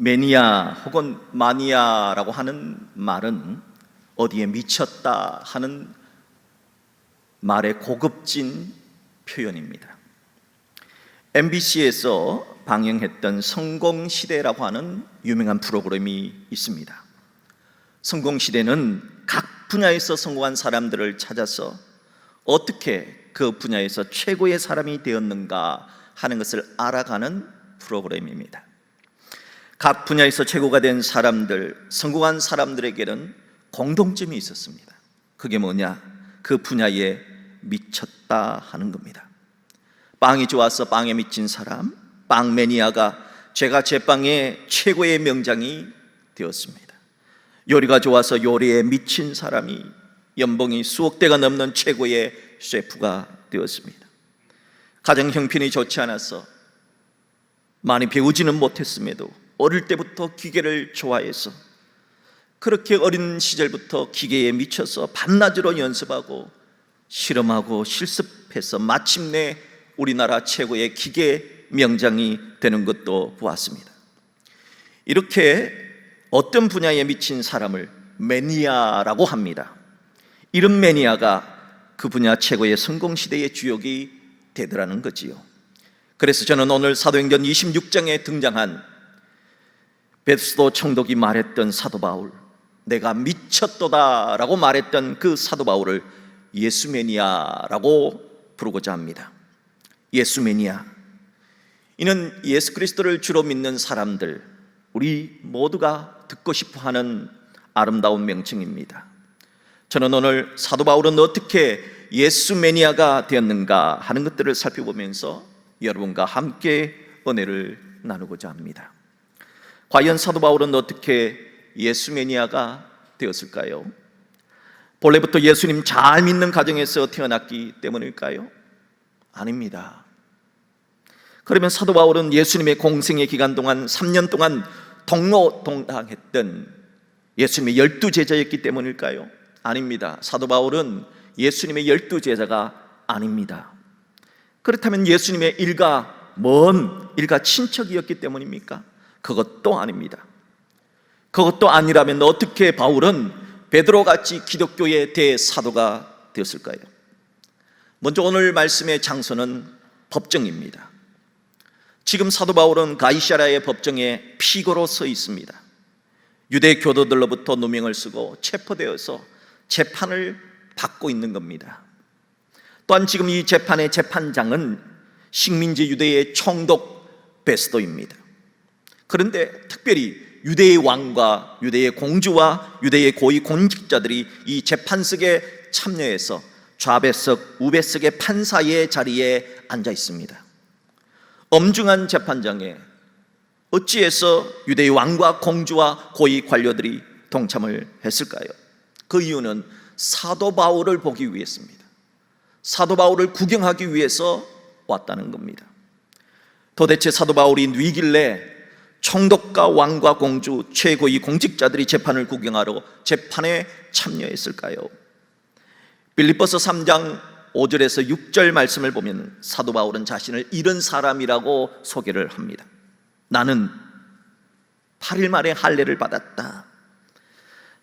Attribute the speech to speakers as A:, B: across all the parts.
A: 매니아 혹은 마니아라고 하는 말은 어디에 미쳤다 하는 말의 고급진 표현입니다. MBC에서 방영했던 성공시대라고 하는 유명한 프로그램이 있습니다. 성공시대는 각 분야에서 성공한 사람들을 찾아서 어떻게 그 분야에서 최고의 사람이 되었는가 하는 것을 알아가는 프로그램입니다. 각 분야에서 최고가 된 사람들, 성공한 사람들에게는 공통점이 있었습니다. 그게 뭐냐? 그 분야에 미쳤다 하는 겁니다. 빵이 좋아서 빵에 미친 사람, 빵 매니아가 제가 제 빵의 최고의 명장이 되었습니다. 요리가 좋아서 요리에 미친 사람이 연봉이 수억 대가 넘는 최고의 셰프가 되었습니다. 가정 형편이 좋지 않아서 많이 배우지는 못했음에도 어릴 때부터 기계를 좋아해서 그렇게 어린 시절부터 기계에 미쳐서 밤낮으로 연습하고 실험하고 실습해서 마침내 우리나라 최고의 기계 명장이 되는 것도 보았습니다. 이렇게 어떤 분야에 미친 사람을 매니아라고 합니다. 이런 매니아가 그 분야 최고의 성공시대의 주역이 되더라는 거지요. 그래서 저는 오늘 사도행전 26장에 등장한 베드스도 총독이 말했던 사도 바울, 내가 미쳤도다 라고 말했던 그 사도 바울을 예수 매니아라고 부르고자 합니다. 예수 매니아, 이는 예수 그리스도를 주로 믿는 사람들, 우리 모두가 듣고 싶어하는 아름다운 명칭입니다. 저는 오늘 사도 바울은 어떻게 예수 매니아가 되었는가 하는 것들을 살펴보면서 여러분과 함께 은혜를 나누고자 합니다. 과연 사도 바울은 어떻게 예수 매니아가 되었을까요? 본래부터 예수님 잘 믿는 가정에서 태어났기 때문일까요? 아닙니다. 그러면 사도 바울은 예수님의 공생의 기간 동안 3년 동안 동로동당했던 예수님의 12제자였기 때문일까요? 아닙니다. 사도 바울은 예수님의 12제자가 아닙니다. 그렇다면 예수님의 먼 일가 친척이었기 때문입니까? 그것도 아닙니다. 그것도 아니라면 어떻게 바울은 베드로같이 기독교의 대사도가 되었을까요? 먼저 오늘 말씀의 장소는 법정입니다. 지금 사도 바울은 가이사랴의 법정에 피고로 서 있습니다. 유대 교도들로부터 누명을 쓰고 체포되어서 재판을 받고 있는 겁니다. 또한 지금 이 재판의 재판장은 식민지 유대의 총독 베스도입니다. 그런데 특별히 유대의 왕과 유대의 공주와 유대의 고위 공직자들이 이 재판석에 참여해서 좌배석, 우배석의 판사의 자리에 앉아 있습니다. 엄중한 재판장에 어찌해서 유대의 왕과 공주와 고위 관료들이 동참을 했을까요? 그 이유는 사도 바울을 보기 위해서입니다. 사도 바울을 구경하기 위해서 왔다는 겁니다. 도대체 사도 바울이 누이길래 총독과 왕과 공주, 최고위 공직자들이 재판을 구경하러 재판에 참여했을까요? 빌립보서 3장 5절에서 6절 말씀을 보면 사도 바울은 자신을 이런 사람이라고 소개를 합니다. 나는 8일 만에 할례를 받았다.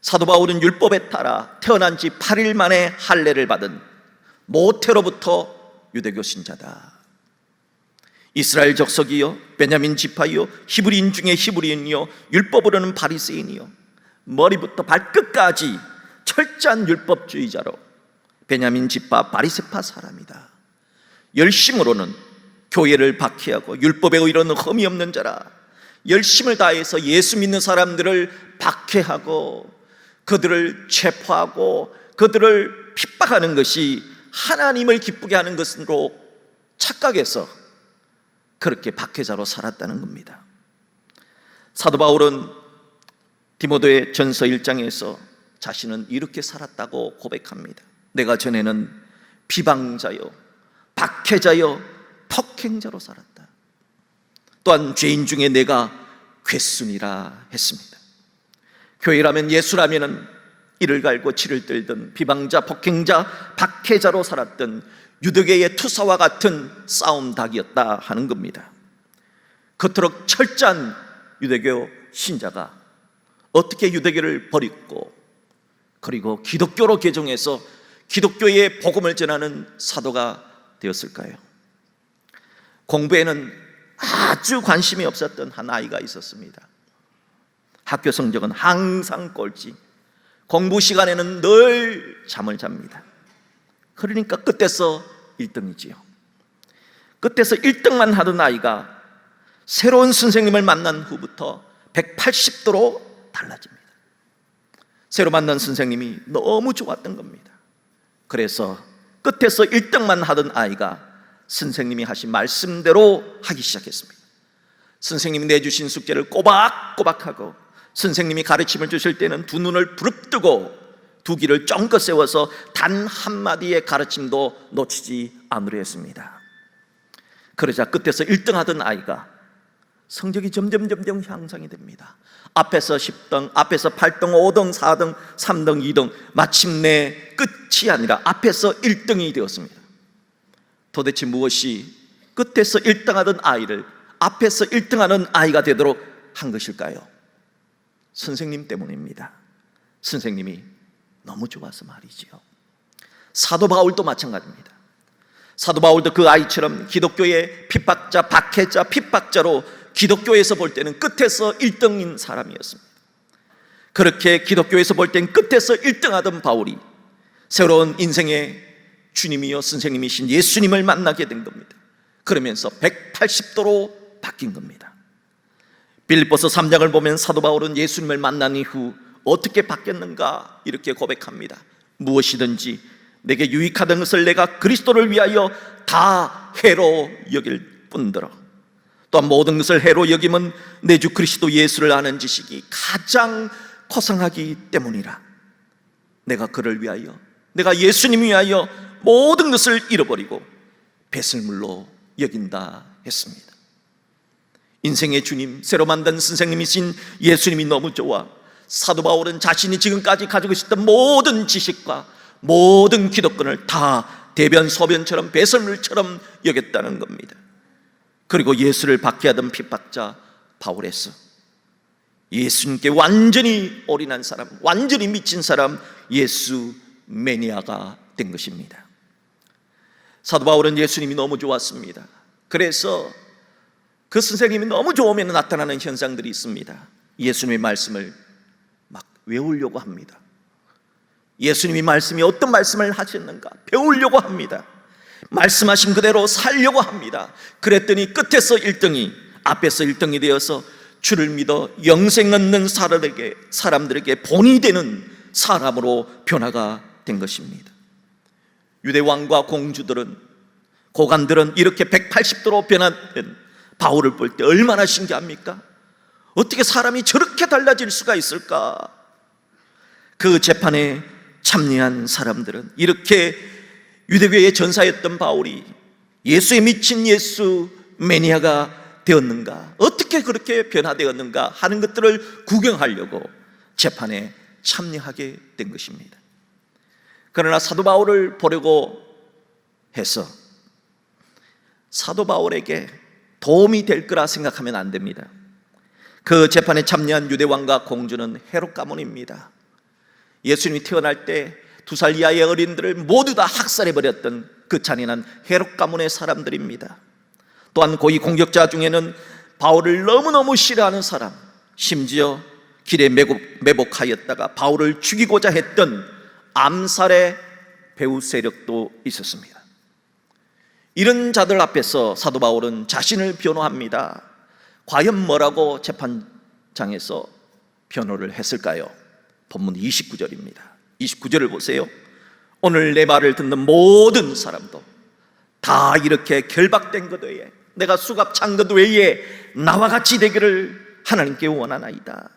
A: 사도 바울은 율법에 따라 태어난 지 8일 만에 할례를 받은 모태로부터 유대교 신자다. 이스라엘 족속이요, 베냐민 지파요, 히브리인 중에 히브리인이요, 율법으로는 바리새인이요, 머리부터 발끝까지 철저한 율법주의자로 베냐민 지파 바리새파 사람이다. 열심으로는 교회를 박해하고 율법에 의로는 흠이 없는 자라. 열심을 다해서 예수 믿는 사람들을 박해하고 그들을 체포하고 그들을 핍박하는 것이 하나님을 기쁘게 하는 것으로 착각해서 그렇게 박해자로 살았다는 겁니다. 사도 바울은 디모데 전서 1장에서 자신은 이렇게 살았다고 고백합니다. 내가 전에는 비방자요, 박해자요, 폭행자로 살았다. 또한 죄인 중에 내가 괴순이라 했습니다. 교회라면 예수라면 이를 갈고 치를 들던 비방자, 폭행자, 박해자로 살았던 유대계의 투사와 같은 싸움닭이었다 하는 겁니다. 그토록 철저한 유대교 신자가 어떻게 유대교를 버리고 그리고 기독교로 개종해서 기독교의 복음을 전하는 사도가 되었을까요? 공부에는 아주 관심이 없었던 한 아이가 있었습니다. 학교 성적은 항상 꼴찌, 공부 시간에는 늘 잠을 잡니다. 그러니까 끝에서 1등이지요. 끝에서 1등만 하던 아이가 새로운 선생님을 만난 후부터 180도로 달라집니다. 새로 만난 선생님이 너무 좋았던 겁니다. 그래서 끝에서 1등만 하던 아이가 선생님이 하신 말씀대로 하기 시작했습니다. 선생님이 내주신 숙제를 꼬박꼬박하고, 선생님이 가르침을 주실 때는 두 눈을 부릅뜨고 두 귀를 쫑긋 세워서 단 한마디의 가르침도 놓치지 않으려 했습니다. 그러자 끝에서 1등 하던 아이가 성적이 점점 향상이 됩니다. 앞에서 10등, 앞에서 8등, 5등, 4등, 3등, 2등, 마침내 끝이 아니라 앞에서 1등이 되었습니다. 도대체 무엇이 끝에서 1등 하던 아이를 앞에서 1등 하는 아이가 되도록 한 것일까요? 선생님 때문입니다. 선생님이 너무 좋아서 말이지요. 사도 바울도 마찬가지입니다. 사도 바울도 그 아이처럼 기독교의 핍박자, 박해자, 핍박자로 기독교에서 볼 때는 끝에서 1등인 사람이었습니다. 그렇게 기독교에서 볼 땐 끝에서 1등 하던 바울이 새로운 인생의 주님이요 선생님이신 예수님을 만나게 된 겁니다. 그러면서 180도로 바뀐 겁니다. 빌립보서 3장을 보면 사도 바울은 예수님을 만난 이후 어떻게 바뀌었는가 이렇게 고백합니다. 무엇이든지 내게 유익하던 것을 내가 그리스도를 위하여 다 해로 여길 뿐더러, 또한 모든 것을 해로 여김은 내 주 그리스도 예수를 아는 지식이 가장 고상하기 때문이라. 내가 그를 위하여, 내가 예수님 위하여 모든 것을 잃어버리고 배설물로 여긴다 했습니다. 인생의 주님, 새로 만든 선생님이신 예수님이 너무 좋아 사도 바울은 자신이 지금까지 가지고 있었던 모든 지식과 모든 기독권을 다 대변 소변처럼 배설물처럼 여겼다는 겁니다. 그리고 예수를 박해하던 핍박자 바울에서 예수님께 완전히 올인한 사람, 완전히 미친 사람, 예수 매니아가 된 것입니다. 사도 바울은 예수님이 너무 좋았습니다. 그래서 그 선생님이 너무 좋으면 나타나는 현상들이 있습니다. 예수님의 말씀을 막 외우려고 합니다. 예수님이 말씀이 어떤 말씀을 하셨는가 배우려고 합니다. 말씀하신 그대로 살려고 합니다. 그랬더니 끝에서 1등이 앞에서 1등이 되어서 주를 믿어 영생 얻는 사람들에게 본이 되는 사람으로 변화가 된 것입니다. 유대 왕과 공주들은, 고관들은 이렇게 180도로 변화된 바울을 볼 때 얼마나 신기합니까? 어떻게 사람이 저렇게 달라질 수가 있을까? 그 재판에 참여한 사람들은 이렇게 유대교의 전사였던 바울이 예수에 미친 예수 매니아가 되었는가, 어떻게 그렇게 변화되었는가 하는 것들을 구경하려고 재판에 참여하게 된 것입니다. 그러나 사도 바울을 보려고 해서 사도 바울에게 도움이 될 거라 생각하면 안 됩니다. 그 재판에 참여한 유대왕과 공주는 헤롯 가문입니다. 예수님이 태어날 때 2살 이하의 어린들을 모두 다 학살해버렸던 그 잔인한 헤롯 가문의 사람들입니다. 또한 고위 공격자 중에는 바울을 너무너무 싫어하는 사람, 심지어 길에 매복하였다가 바울을 죽이고자 했던 암살의 배후 세력도 있었습니다. 이런 자들 앞에서 사도 바울은 자신을 변호합니다. 과연 뭐라고 재판장에서 변호를 했을까요? 본문 29절입니다. 29절을 보세요. 오늘 내 말을 듣는 모든 사람도 다 이렇게 결박된 것 외에, 내가 수갑 찬 것 외에 나와 같이 되기를 하나님께 원하나이다.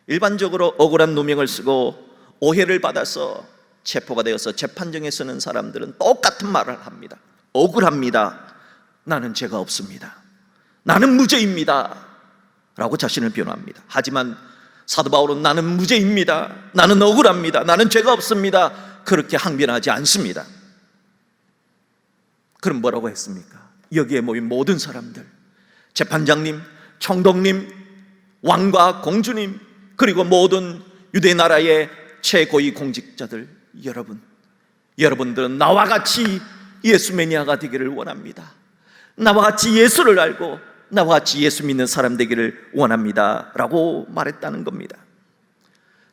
A: 일반적으로 억울한 누명을 쓰고 오해를 받아서 체포가 되어서 재판정에 서는 사람들은 똑같은 말을 합니다. 억울합니다. 나는 죄가 없습니다. 나는 무죄입니다. 라고 자신을 변호합니다. 하지만 사도 바울은 나는 무죄입니다. 나는 억울합니다. 나는 죄가 없습니다. 그렇게 항변하지 않습니다. 그럼 뭐라고 했습니까? 여기에 모인 모든 사람들, 재판장님, 총독님, 왕과 공주님, 그리고 모든 유대 나라의 최고위 공직자들 여러분들은 나와 같이 예수 매니아가 되기를 원합니다. 나와 같이 예수를 알고 나와 같이 예수 믿는 사람 되기를 원합니다 라고 말했다는 겁니다.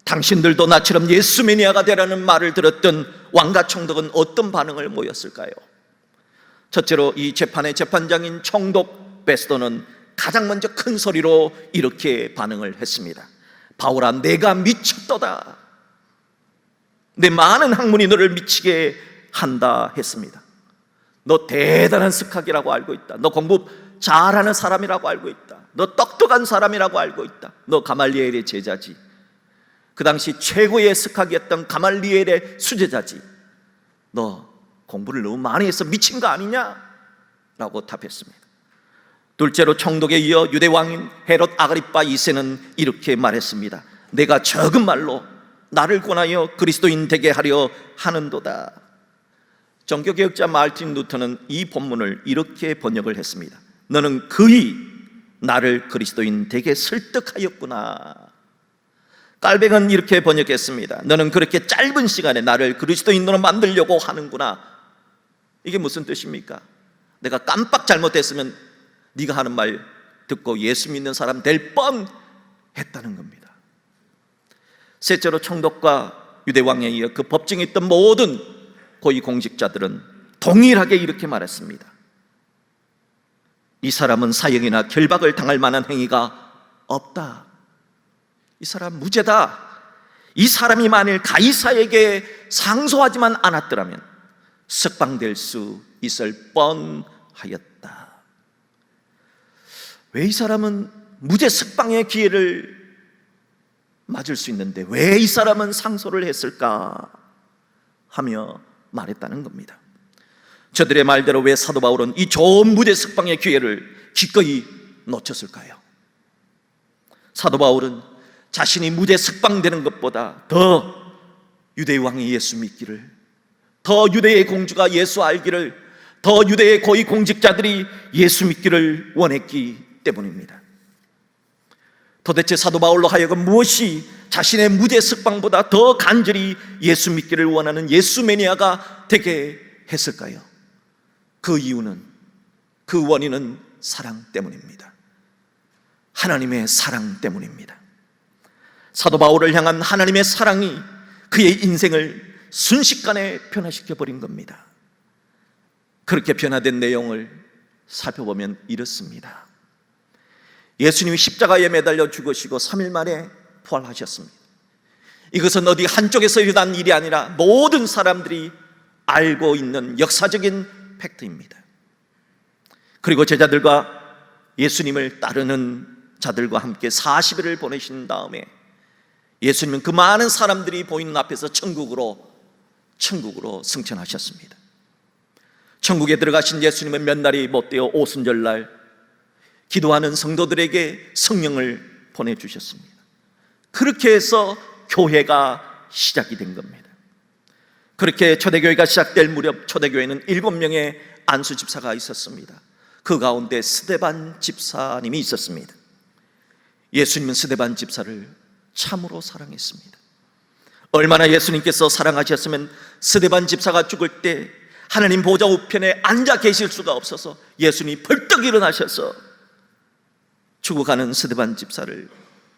A: 당신들도 나처럼 예수 매니아가 되라는 말을 들었던 왕과 총독은 어떤 반응을 보였을까요? 첫째로 이 재판의 재판장인 총독 베스도는 가장 먼저 큰 소리로 이렇게 반응을 했습니다. 바울아, 내가 미쳤도다. 내 많은 학문이 너를 미치게 한다 했습니다. 너 대단한 스카기라고 알고 있다. 너 공부 잘하는 사람이라고 알고 있다. 너 똑똑한 사람이라고 알고 있다. 너 가말리엘의 제자지. 그 당시 최고의 스카기였던 가말리엘의 수제자지. 너 공부를 너무 많이 해서 미친 거 아니냐? 라고 답했습니다. 둘째로 총독에 이어 유대왕인 헤롯 아그리파 2세는 이렇게 말했습니다. 내가 적은 말로 나를 권하여 그리스도인 되게 하려 하는도다. 종교개혁자 마르틴 루터는 이 본문을 이렇게 번역을 했습니다. 너는 그이 나를 그리스도인 되게 설득하였구나. 깔뱅은 이렇게 번역했습니다. 너는 그렇게 짧은 시간에 나를 그리스도인으로 만들려고 하는구나. 이게 무슨 뜻입니까? 내가 깜빡 잘못했으면 네가 하는 말 듣고 예수 믿는 사람 될 뻔했다는 겁니다. 셋째로 총독과 유대왕에 이어 그 법정에 있던 모든 고위공직자들은 동일하게 이렇게 말했습니다. 이 사람은 사형이나 결박을 당할 만한 행위가 없다. 이 사람 무죄다. 이 사람이 만일 가이사에게 상소하지만 않았더라면 석방될 수 있을 뻔하였다. 왜 이 사람은 무죄 석방의 기회를 맞을 수 있는데 왜 이 사람은 상소를 했을까 하며 말했다는 겁니다. 저들의 말대로 왜 사도 바울은 이 좋은 무죄 석방의 기회를 기꺼이 놓쳤을까요? 사도 바울은 자신이 무죄 석방되는 것보다 더 유대의 왕이 예수 믿기를, 더 유대의 공주가 예수 알기를, 더 유대의 고위 공직자들이 예수 믿기를 원했기 때문입니다. 도대체 사도 바울로 하여금 무엇이 자신의 무죄 석방보다 더 간절히 예수 믿기를 원하는 예수 매니아가 되게 했을까요? 그 이유는, 그 원인은 사랑 때문입니다. 하나님의 사랑 때문입니다. 사도 바울을 향한 하나님의 사랑이 그의 인생을 순식간에 변화시켜 버린 겁니다. 그렇게 변화된 내용을 살펴보면 이렇습니다. 예수님이 십자가에 매달려 죽으시고 3일 만에 부활하셨습니다. 이것은 어디 한쪽에서 일어난 일이 아니라 모든 사람들이 알고 있는 역사적인 팩트입니다. 그리고 제자들과 예수님을 따르는 자들과 함께 40일을 보내신 다음에 예수님은 그 많은 사람들이 보이는 앞에서 천국으로 승천하셨습니다. 천국에 들어가신 예수님은 몇 날이 못되어 오순절날 기도하는 성도들에게 성령을 보내주셨습니다. 그렇게 해서 교회가 시작이 된 겁니다. 그렇게 초대교회가 시작될 무렵 초대교회는 7명의 안수 집사가 있었습니다. 그 가운데 스데반 집사님이 있었습니다. 예수님은 스데반 집사를 참으로 사랑했습니다. 얼마나 예수님께서 사랑하셨으면 스데반 집사가 죽을 때 하나님 보좌 우편에 앉아 계실 수가 없어서 예수님이 벌떡 일어나셔서 죽어가는 스데반 집사를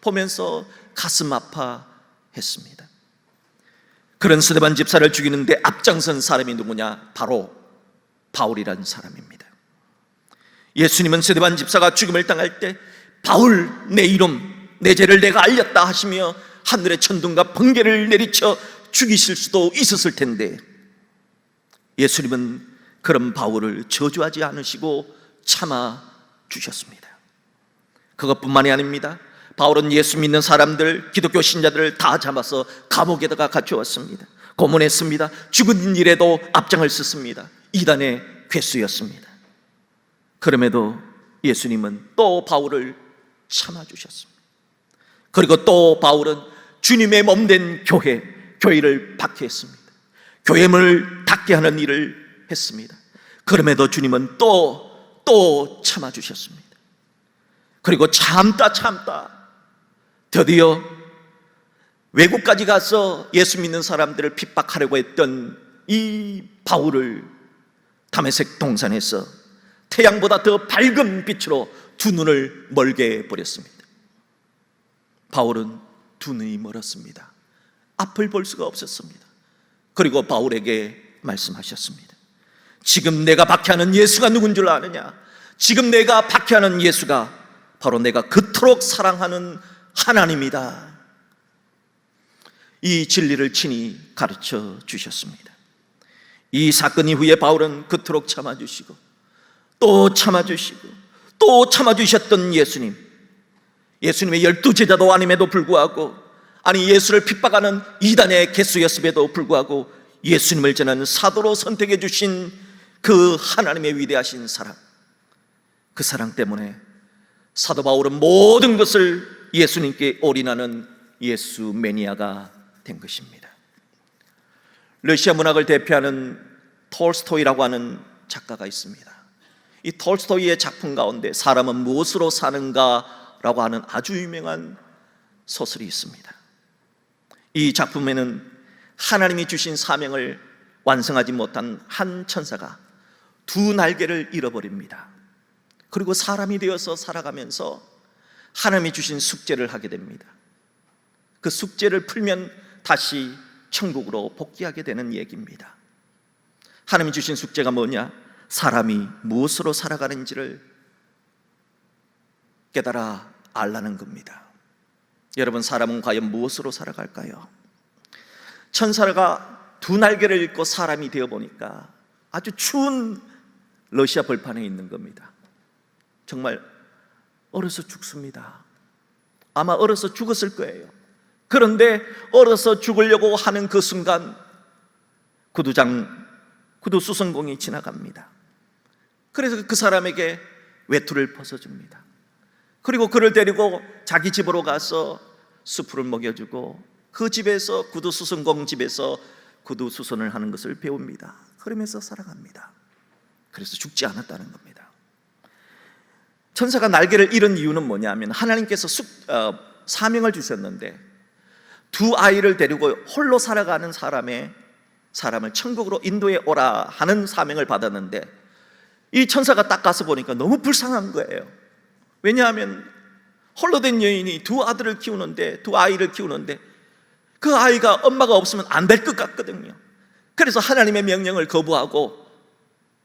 A: 보면서 가슴 아파했습니다. 그런 스데반 집사를 죽이는데 앞장선 사람이 누구냐? 바로 바울이라는 사람입니다. 예수님은 스데반 집사가 죽음을 당할 때 바울, 내 이름, 내 죄를 내가 알렸다 하시며 하늘의 천둥과 번개를 내리쳐 죽이실 수도 있었을 텐데 예수님은 그런 바울을 저주하지 않으시고 참아 주셨습니다. 그것뿐만이 아닙니다. 바울은 예수 믿는 사람들, 기독교 신자들을 다 잡아서 감옥에다가 갇혀왔습니다. 고문했습니다. 죽은 일에도 앞장을 섰습니다. 이단의 괴수였습니다. 그럼에도 예수님은 또 바울을 참아주셨습니다. 그리고 또 바울은 주님의 몸된 교회를 박해했습니다. 교회문을 닫게 하는 일을 했습니다. 그럼에도 주님은 또 참아주셨습니다. 그리고 참다 드디어 외국까지 가서 예수 믿는 사람들을 핍박하려고 했던 이 바울을 다메섹 동산에서 태양보다 더 밝은 빛으로 두 눈을 멀게 해버렸습니다. 바울은 두 눈이 멀었습니다. 앞을 볼 수가 없었습니다. 그리고 바울에게 말씀하셨습니다. 지금 내가 박해하는 예수가 누군 줄 아느냐? 지금 내가 박해하는 예수가 바로 내가 그토록 사랑하는 하나님이다. 이 진리를 친히 가르쳐 주셨습니다. 이 사건 이후에 바울은 그토록 참아주시고 또 참아주시고 또 참아주셨던 예수님의 12제자도 아님에도 불구하고, 아니 예수를 핍박하는 이단의 개수였음에도 불구하고 예수님을 저는 사도로 선택해 주신 그 하나님의 위대하신 사랑, 그 사랑 때문에 사도 바울은 모든 것을 예수님께 올인하는 예수 매니아가 된 것입니다. 러시아 문학을 대표하는 톨스토이라고 하는 작가가 있습니다. 이 톨스토이의 작품 가운데 사람은 무엇으로 사는가라고 하는 아주 유명한 소설이 있습니다. 이 작품에는 하나님이 주신 사명을 완성하지 못한 한 천사가 두 날개를 잃어버립니다. 그리고 사람이 되어서 살아가면서 하나님이 주신 숙제를 하게 됩니다. 그 숙제를 풀면 다시 천국으로 복귀하게 되는 얘기입니다. 하나님이 주신 숙제가 뭐냐? 사람이 무엇으로 살아가는지를 깨달아 알라는 겁니다. 여러분, 사람은 과연 무엇으로 살아갈까요? 천사가 두 날개를 잃고 사람이 되어보니까 아주 추운 러시아 벌판에 있는 겁니다. 정말 얼어서 죽습니다. 아마 얼어서 죽었을 거예요. 그런데 얼어서 죽으려고 하는 그 순간 구두 수선공이 지나갑니다. 그래서 그 사람에게 외투를 벗어줍니다. 그리고 그를 데리고 자기 집으로 가서 수프를 먹여주고 그 집에서 구두 수선공 집에서 구두 수선을 하는 것을 배웁니다. 그러면서 살아갑니다. 그래서 죽지 않았다는 겁니다. 천사가 날개를 잃은 이유는 뭐냐면 하나님께서 사명을 주셨는데 두 아이를 데리고 홀로 살아가는 사람을 천국으로 인도해 오라 하는 사명을 받았는데 이 천사가 딱 가서 보니까 너무 불쌍한 거예요. 왜냐하면 홀로 된 여인이 두 아이를 키우는데 그 아이가 엄마가 없으면 안 될 것 같거든요. 그래서 하나님의 명령을 거부하고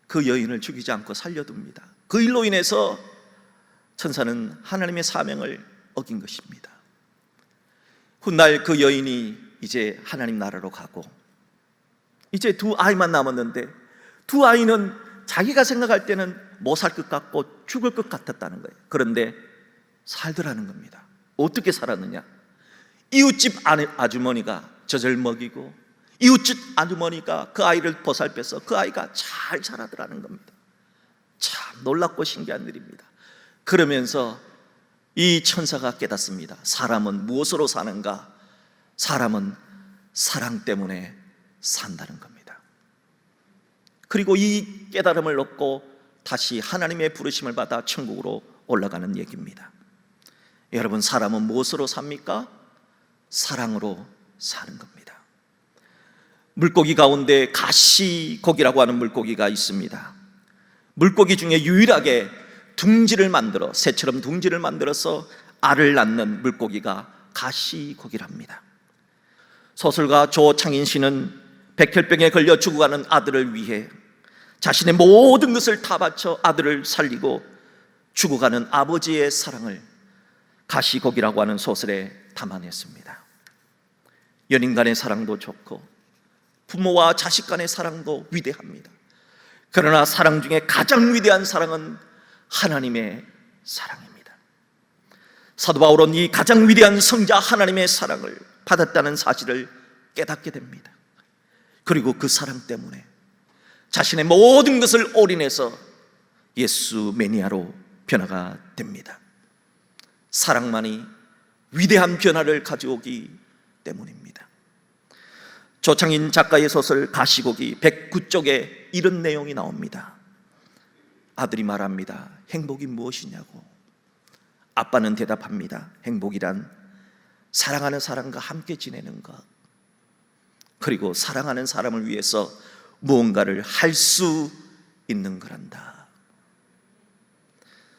A: 그 여인을 죽이지 않고 살려둡니다. 그 일로 인해서 천사는 하나님의 사명을 어긴 것입니다. 훗날 그 여인이 이제 하나님 나라로 가고 이제 두 아이만 남았는데 두 아이는 자기가 생각할 때는 못 살 것 같고 죽을 것 같았다는 거예요. 그런데 살더라는 겁니다. 어떻게 살았느냐? 이웃집 아주머니가 젖을 먹이고 이웃집 아주머니가 그 아이를 보살펴서 그 아이가 잘 자라더라는 겁니다. 참 놀랍고 신기한 일입니다. 그러면서 이 천사가 깨닫습니다. 사람은 무엇으로 사는가? 사람은 사랑 때문에 산다는 겁니다. 그리고 이 깨달음을 얻고 다시 하나님의 부르심을 받아 천국으로 올라가는 얘기입니다. 여러분, 사람은 무엇으로 삽니까? 사랑으로 사는 겁니다. 물고기 가운데 가시고기라고 하는 물고기가 있습니다. 물고기 중에 유일하게 새처럼 둥지를 만들어서 알을 낳는 물고기가 가시고기랍니다. 소설가 조창인 씨는 백혈병에 걸려 죽어가는 아들을 위해 자신의 모든 것을 다 바쳐 아들을 살리고 죽어가는 아버지의 사랑을 가시고기라고 하는 소설에 담아냈습니다. 연인 간의 사랑도 좋고 부모와 자식 간의 사랑도 위대합니다. 그러나 사랑 중에 가장 위대한 사랑은 하나님의 사랑입니다. 사도 바울은 이 가장 위대한 성자 하나님의 사랑을 받았다는 사실을 깨닫게 됩니다. 그리고 그 사랑 때문에 자신의 모든 것을 올인해서 예수 매니아로 변화가 됩니다. 사랑만이 위대한 변화를 가져오기 때문입니다. 조창인 작가의 소설 가시고기 109쪽에 이런 내용이 나옵니다. 아들이 말합니다. 행복이 무엇이냐고. 아빠는 대답합니다. 행복이란 사랑하는 사람과 함께 지내는 것, 그리고 사랑하는 사람을 위해서 무언가를 할 수 있는 거란다.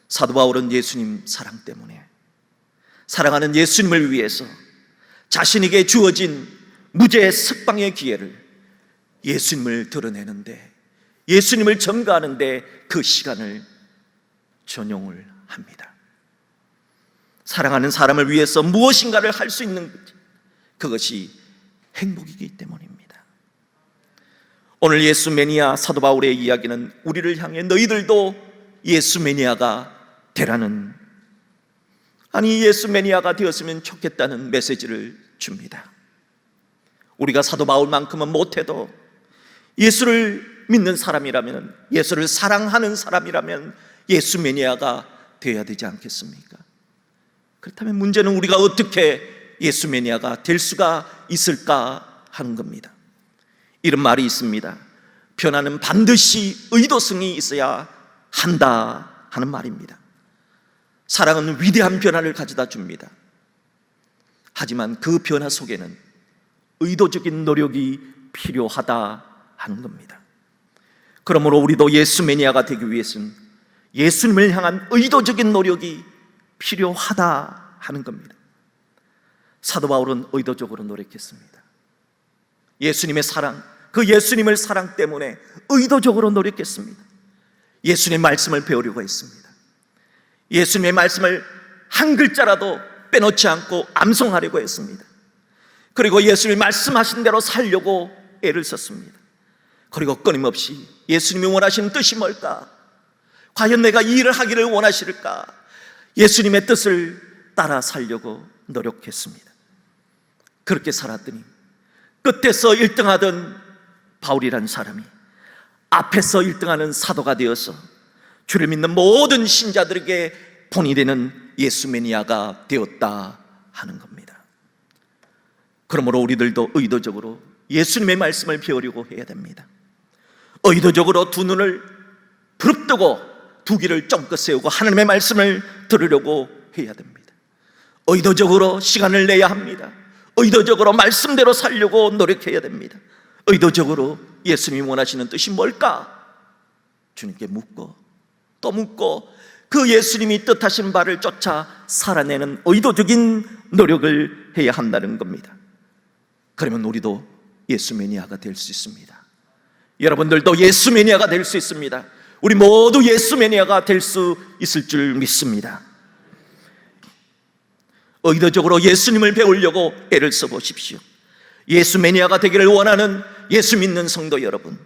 A: 사도 바울은 예수님 사랑 때문에, 사랑하는 예수님을 위해서 자신에게 주어진 무죄 석방의 기회를, 예수님을 드러내는데, 예수님을 전가하는데 그 시간을 전용을 합니다. 사랑하는 사람을 위해서 무엇인가를 할 수 있는 것, 그것이 행복이기 때문입니다. 오늘 예수 매니아 사도 바울의 이야기는 우리를 향해 너희들도 예수 매니아가 되라는, 아니 예수 매니아가 되었으면 좋겠다는 메시지를 줍니다. 우리가 사도 바울만큼은 못해도 예수를 믿는 사람이라면, 예수를 사랑하는 사람이라면 예수 매니아가 되어야 되지 않겠습니까? 그렇다면 문제는 우리가 어떻게 예수 매니아가 될 수가 있을까 하는 겁니다. 이런 말이 있습니다. 변화는 반드시 의도성이 있어야 한다 하는 말입니다. 사랑은 위대한 변화를 가져다 줍니다. 하지만 그 변화 속에는 의도적인 노력이 필요하다 하는 겁니다. 그러므로 우리도 예수 매니아가 되기 위해서는 예수님을 향한 의도적인 노력이 필요하다 하는 겁니다. 사도 바울은 의도적으로 노력했습니다. 예수님의 사랑, 그 예수님을 사랑 때문에 의도적으로 노력했습니다. 예수님의 말씀을 배우려고 했습니다. 예수님의 말씀을 한 글자라도 빼놓지 않고 암송하려고 했습니다. 그리고 예수님이 말씀하신 대로 살려고 애를 썼습니다. 그리고 끊임없이 예수님이 원하시는 뜻이 뭘까? 과연 내가 이 일을 하기를 원하실까? 예수님의 뜻을 따라 살려고 노력했습니다. 그렇게 살았더니 끝에서 1등하던 바울이라는 사람이 앞에서 1등하는 사도가 되어서 주를 믿는 모든 신자들에게 본이 되는 예수 매니아가 되었다 하는 겁니다. 그러므로 우리들도 의도적으로 예수님의 말씀을 배우려고 해야 됩니다. 의도적으로 두 눈을 부릅뜨고 두 귀를 쫑긋 세우고 하나님의 말씀을 들으려고 해야 됩니다. 의도적으로 시간을 내야 합니다. 의도적으로 말씀대로 살려고 노력해야 됩니다. 의도적으로 예수님이 원하시는 뜻이 뭘까? 주님께 묻고 또 묻고 그 예수님이 뜻하신 바를 쫓아 살아내는 의도적인 노력을 해야 한다는 겁니다. 그러면 우리도 예수 매니아가 될 수 있습니다. 여러분들도 예수 매니아가 될 수 있습니다. 우리 모두 예수 매니아가 될 수 있을 줄 믿습니다. 의도적으로 예수님을 배우려고 애를 써보십시오. 예수 매니아가 되기를 원하는 예수 믿는 성도 여러분,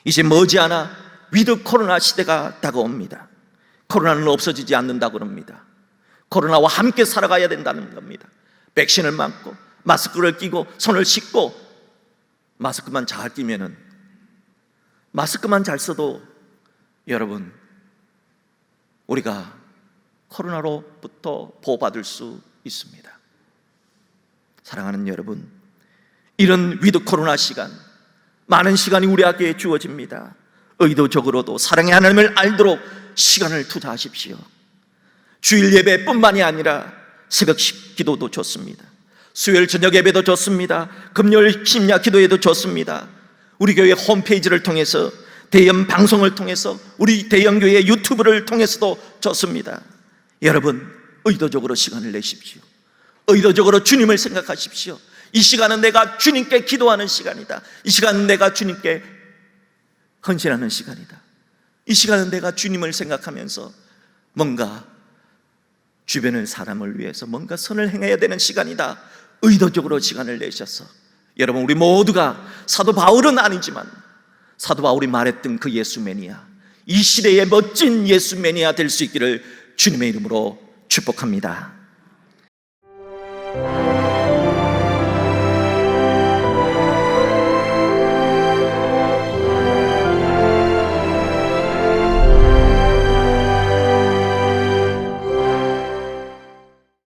A: 이제 머지않아 위드 코로나 시대가 다가옵니다. 코로나는 없어지지 않는다고 합니다. 코로나와 함께 살아가야 된다는 겁니다. 백신을 맞고 마스크를 끼고 손을 씻고, 마스크만 잘 끼면은, 마스크만 잘 써도 여러분 우리가 코로나로부터 보호받을 수 있습니다. 사랑하는 여러분, 이런 위드 코로나 시간, 많은 시간이 우리에게 주어집니다. 의도적으로도 사랑의 하나님을 알도록 시간을 투자하십시오. 주일 예배뿐만이 아니라 새벽 기도도 좋습니다. 수요일 저녁 예배도 좋습니다. 금요일 심야 기도에도 좋습니다. 우리 교회 홈페이지를 통해서, 대형 방송을 통해서, 우리 대형교회 유튜브를 통해서도 좋습니다. 여러분, 의도적으로 시간을 내십시오. 의도적으로 주님을 생각하십시오. 이 시간은 내가 주님께 기도하는 시간이다. 이 시간은 내가 주님께 헌신하는 시간이다. 이 시간은 내가 주님을 생각하면서 뭔가 주변의 사람을 위해서 뭔가 선을 행해야 되는 시간이다. 의도적으로 시간을 내셔서, 여러분 우리 모두가 사도 바울은 아니지만 사도 바울이 말했던 그 예수 매니아, 이 시대의 멋진 예수 매니아 될 수 있기를 주님의 이름으로 축복합니다.